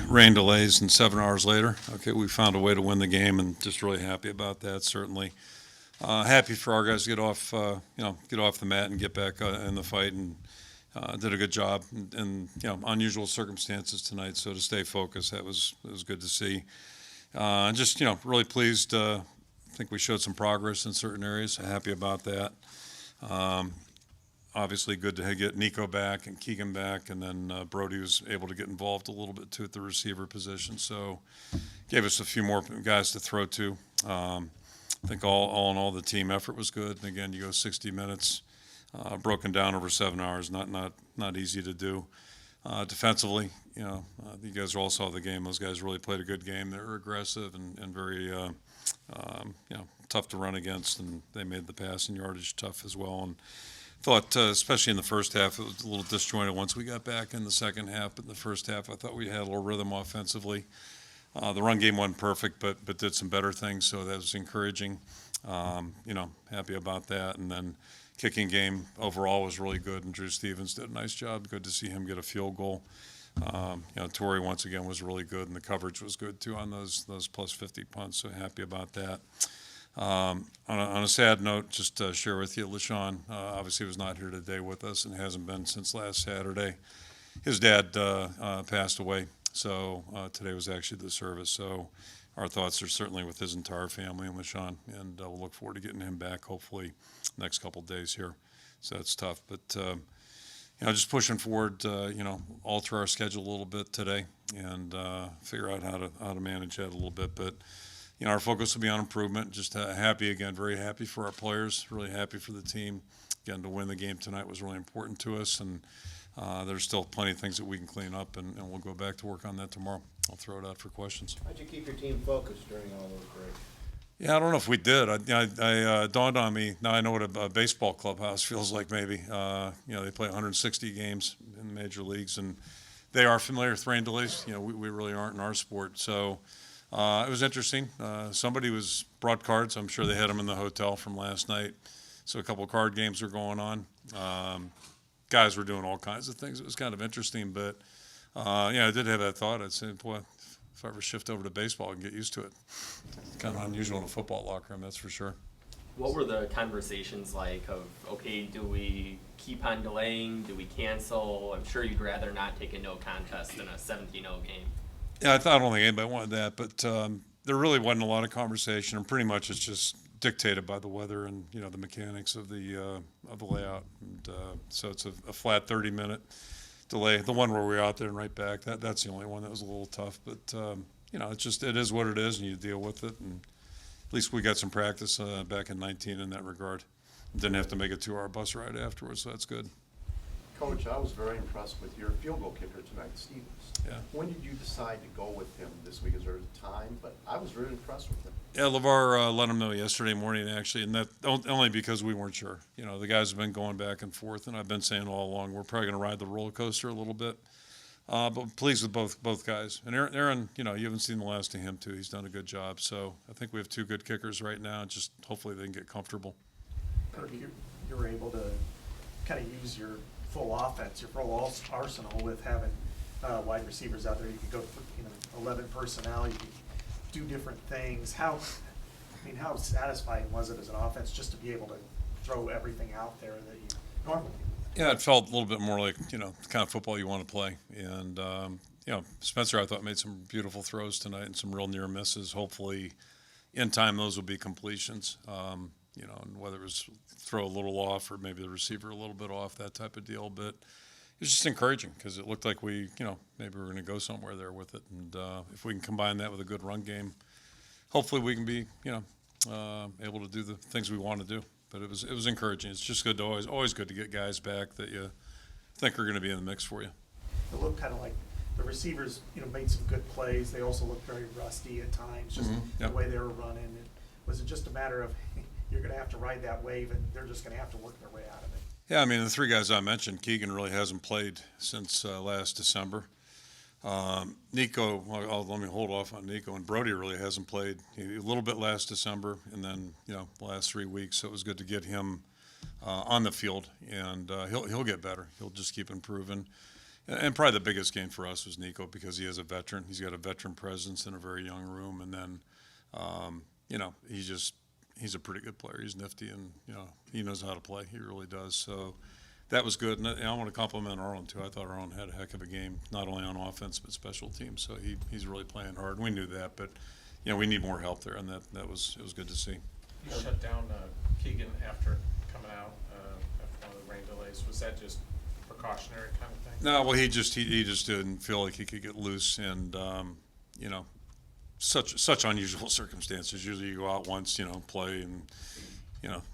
rain delays and 7 hours later. Okay, we found a way to win the game, and just really happy about that. Certainly, happy for our guys to get off the mat and get back in the fight, and did a good job in unusual circumstances tonight. So to stay focused, it was good to see. Just really pleased. I think we showed some progress in certain areas. Happy about that. Um, Obviously, good to get Nico back and Keegan back, and then Brody was able to get involved a little bit too at the receiver position. So gave us a few more guys to throw to. I think all in all, the team effort was good. And again, you go 60 minutes, broken down over 7 hours, not easy to do. Defensively, you guys all saw the game. Those guys really played a good game. They were aggressive and very, tough to run against, and they made the passing yardage tough as well. And thought, especially in the first half, it was a little disjointed once we got back in the second half. But in the first half, I thought we had a little rhythm offensively. The run game wasn't perfect, but did some better things, so that was encouraging. Happy about that. And then kicking game overall was really good, and Drew Stevens did a nice job. Good to see him get a field goal. Torrey once again was really good, and the coverage was good too on those plus 50 punts. So happy about that. On a sad note, just to share with you, LaShawn obviously was not here today with us and hasn't been since last Saturday. His dad passed away, so today was actually the service. So our thoughts are certainly with his entire family and LaShawn, and we'll look forward to getting him back hopefully next couple of days here. So that's tough, but just pushing forward. Alter our schedule a little bit today and figure out how to manage that a little bit, but. Our focus will be on improvement. Just happy again, very happy for our players, really happy for the team. Again, to win the game tonight was really important to us, and there's still plenty of things that we can clean up, and we'll go back to work on that tomorrow. I'll throw it out for questions. How'd you keep your team focused during all those breaks? Yeah, I don't know if we did. I dawned on me, now I know what a baseball clubhouse feels like maybe. They play 160 games in the major leagues, and they are familiar with rain delays. We really aren't in our sport, so. It was interesting. Somebody brought cards. I'm sure they had them in the hotel from last night. So a couple of card games were going on. Guys were doing all kinds of things. It was kind of interesting, but I did have that thought. I'd say, boy, if I ever shift over to baseball, I can get used to it. It's kind of unusual in a football locker room, that's for sure. What were the conversations like of, okay, do we keep on delaying? Do we cancel? I'm sure you'd rather not take a no contest in a 17-0 game. Yeah, I don't think anybody wanted that, but there really wasn't a lot of conversation, and pretty much it's just dictated by the weather and the mechanics of the layout. And so it's a flat 30-minute delay. The one where we were out there and right back, that's the only one that was a little tough. But it is what it is, and you deal with it. And at least we got some practice back in 19 in that regard. Didn't have to make a 2-hour bus ride afterwards, so that's good. Coach, I was very impressed with your field goal kicker tonight, Stevens. Yeah. When did you decide to go with him this week? Is there a time? But I was really impressed with him. Yeah, LeVar let him know yesterday morning, actually, and that only because we weren't sure. The guys have been going back and forth, and I've been saying all along we're probably going to ride the roller coaster a little bit. But pleased with both guys. And Aaron, you haven't seen the last of him, too. He's done a good job. So I think we have two good kickers right now. Just hopefully they can get comfortable. Kirk, you were able to kind of use your full offense, your full arsenal with having wide receivers out there. You could go for 11 personnel. You could do different things. How satisfying was it as an offense just to be able to throw everything out there that you normally do? Yeah, it felt a little bit more like the kind of football you want to play. And Spencer, I thought, made some beautiful throws tonight and some real near misses. Hopefully, in time, those will be completions. And whether it was throw a little off or maybe the receiver a little bit off, that type of deal. But it was just encouraging because it looked like maybe we're going to go somewhere there with it. And if we can combine that with a good run game, hopefully we can be, able to do the things we want to do. But it was encouraging. It's just good to always good to get guys back that you think are going to be in the mix for you. It looked kind of like the receivers, made some good plays. They also looked very rusty at times, just the way they were running. Was it just a matter of you're going to have to ride that wave and they're just going to have to work their way out of it? Yeah, the three guys I mentioned, Keegan really hasn't played since last December. Nico, let me hold off on Nico, and Brody really hasn't played a little bit last December, and then the last 3 weeks. So it was good to get him on the field, and he'll get better. He'll just keep improving. And probably the biggest gain for us was Nico because he is a veteran. He's got a veteran presence in a very young room, and then, he's a pretty good player. He's nifty, and he knows how to play. He really does. So that was good. And I want to compliment Arlen too. I thought Arlen had a heck of a game, not only on offense but special teams. So he's really playing hard. And we knew that, but we need more help there, and it was good to see. You shut down Keegan after coming out after one of the rain delays. Was that just precautionary kind of thing? No, well, he just didn't feel like he could get loose, and such unusual circumstances. Usually, you go out once, play, and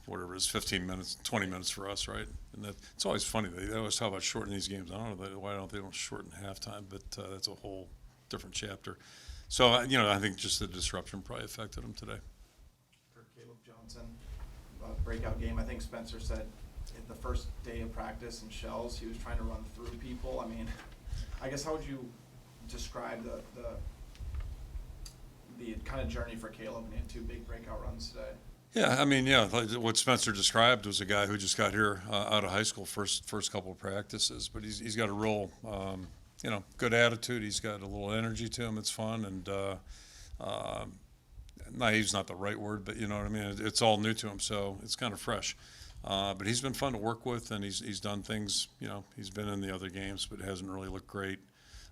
whatever it is, 15 minutes, 20 minutes for us, right? And it's always funny. They always talk about shortening these games. I don't know why they don't shorten halftime, but that's a whole different chapter. So I think just the disruption probably affected him today. For Caleb Johnson, breakout game. I think Spencer said in the first day of practice in Shells, he was trying to run through people. I mean, I guess how would you describe the kind of journey for Caleb when he had 2 big breakout runs today? Yeah, like what Spencer described was a guy who just got here out of high school, first couple of practices, but he's got a real, good attitude. He's got a little energy to him. It's fun, and naive's not the right word, but you know what I mean. It's all new to him, so it's kind of fresh. But he's been fun to work with, and he's done things. He's been in the other games, but hasn't really looked great.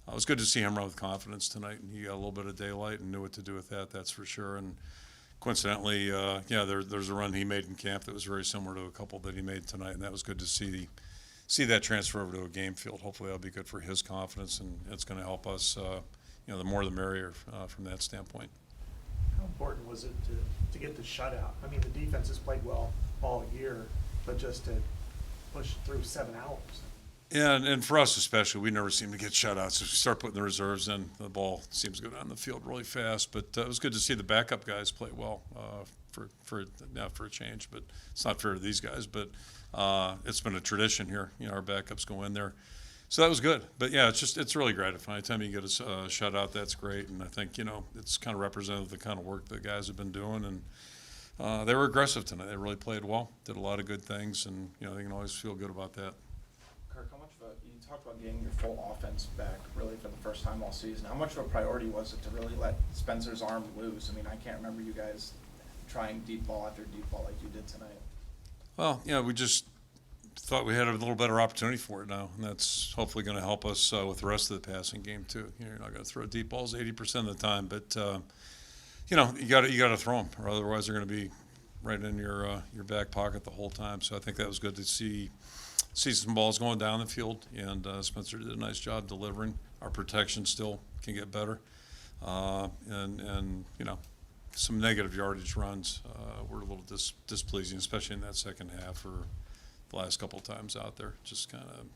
It was good to see him run with confidence tonight, and he got a little bit of daylight and knew what to do with that. That's for sure. And coincidentally, there's a run he made in camp that was very similar to a couple that he made tonight, and that was good to see that transfer over to a game field. Hopefully that'll be good for his confidence, and it's going to help us, the more the merrier from that standpoint. How important was it to get the shutout? I mean, the defense has played well all year, but just to push through 7 hours. Yeah, and for us especially, we never seem to get shutouts. If we start putting the reserves in, the ball seems to go down the field really fast. But it was good to see the backup guys play well for a change. But it's not fair to these guys. But it's been a tradition here. Our backups go in there, so that was good. But yeah, it's really gratifying. Anytime you get a shutout, that's great. And I think it's kind of representative of the kind of work the guys have been doing. And they were aggressive tonight. They really played well. Did a lot of good things, and they can always feel good about that. Kirk, how much you talked about getting your full offense back really for the first time all season. How much of a priority was it to really let Spencer's arm loose? I mean, I can't remember you guys trying deep ball after deep ball like you did tonight. Well, we just thought we had a little better opportunity for it now, and that's hopefully going to help us with the rest of the passing game too. You're not going to throw deep balls 80% of the time, but you got to throw them, or otherwise they're going to be right in your back pocket the whole time. So I think that was good to see some balls going down the field, and Spencer did a nice job delivering. Our protection still can get better, and some negative yardage runs were a little displeasing, especially in that second half or the last couple of times out there. Just kind of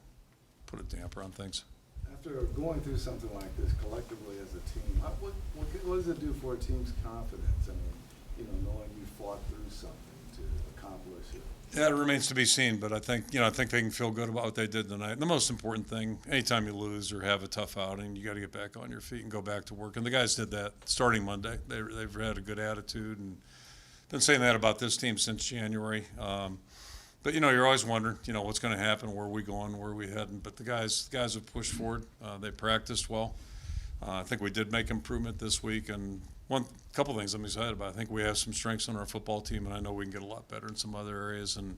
put a damper on things. After going through something like this collectively as a team, what does it do for a team's confidence? I mean, knowing you fought through something to accomplish it. Yeah, it remains to be seen, but I think they can feel good about what they did tonight. And the most important thing, anytime you lose or have a tough outing, you got to get back on your feet and go back to work. And the guys did that starting Monday. They've had a good attitude, and been saying that about this team since January. But you're always wondering, what's going to happen, where are we going, where are we heading. But the guys have pushed forward. They practiced well. I think we did make improvement this week, and couple things I'm excited about. I think we have some strengths on our football team, and I know we can get a lot better in some other areas. And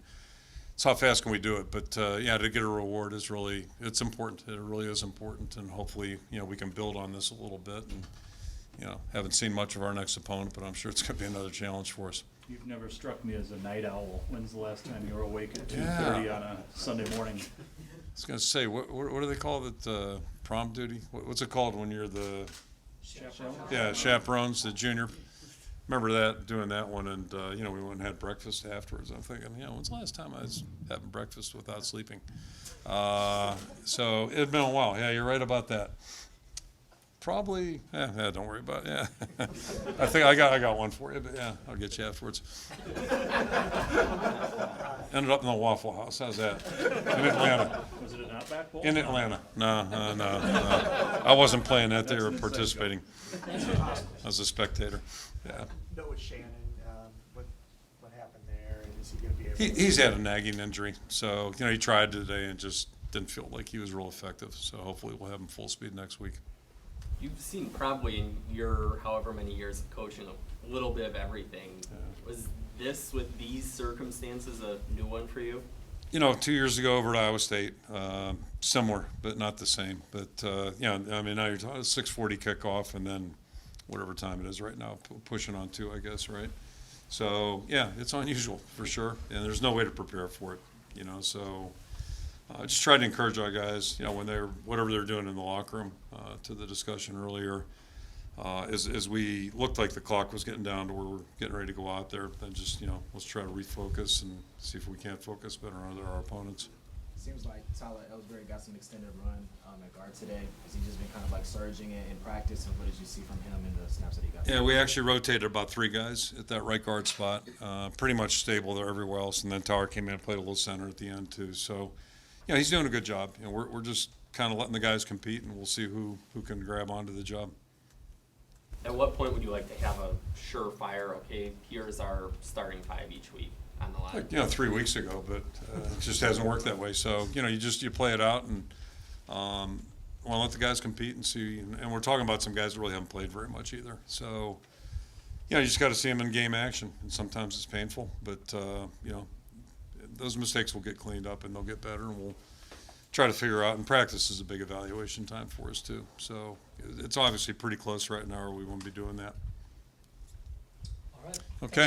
it's how fast can we do it? But to get a reward is it's important. It really is important, and hopefully we can build on this a little bit. And haven't seen much of our next opponent, but I'm sure it's going to be another challenge for us. You've never struck me as a night owl. When's the last time you were awake at 2:30 on a Sunday morning? I was going to say, what do they call it? Prom duty? What's it called when you're the Chaperone? Yeah, chaperones, the junior. Remember that, doing that one, and we went and had breakfast afterwards. I'm thinking, when's the last time I was having breakfast without sleeping? So it'd been a while. Yeah, you're right about that. Probably, don't worry about it. Yeah, I think I got one for you, but yeah, I'll get you afterwards. Ended up in the Waffle House. How's that? In Atlanta. Was it an Outback Bowl? In Atlanta. No. I wasn't playing that. They were participating. I was a spectator. Yeah. With Shannon, what happened there, and is he going to be able? He's had a nagging injury, so he tried today and just didn't feel like he was real effective. So hopefully we'll have him full speed next week. You've seen probably in your however many years of coaching a little bit of everything. Yeah. Was this, with these circumstances, a new one for you? 2 years ago over at Iowa State, similar, but not the same. But, I mean, now you're talking 6:40 kickoff and then whatever time it is right now, pushing on 2, I guess, right? So, yeah, it's unusual for sure, and there's no way to prepare for it, so I just tried to encourage our guys, when whatever they're doing in the locker room, to the discussion earlier, as we looked like the clock was getting down to where we're getting ready to go out there, then just, let's try to refocus and see if we can't focus better on our opponents. Seems like Tyler Ellsbury got some extended run at guard today. Has he just been kind of like surging in practice, and what did you see from him in the snaps that he got? Yeah, we actually rotated about 3 guys at that right guard spot, pretty much stable there everywhere else, and then Tyler came in and played a little center at the end too. So, he's doing a good job. We're just kind of letting the guys compete, and we'll see who can grab onto the job. At what point would you like to have a surefire, okay, here's our starting 5 each week on the line? Like, 3 weeks ago, but it just hasn't worked that way. So, you play it out and want to let the guys compete and see. And we're talking about some guys that really haven't played very much either. So, you just got to see them in game action. And sometimes it's painful, but, those mistakes will get cleaned up and they'll get better, and we'll try to figure out. And practice is a big evaluation time for us too. So it's obviously pretty close right now, or we won't be doing that.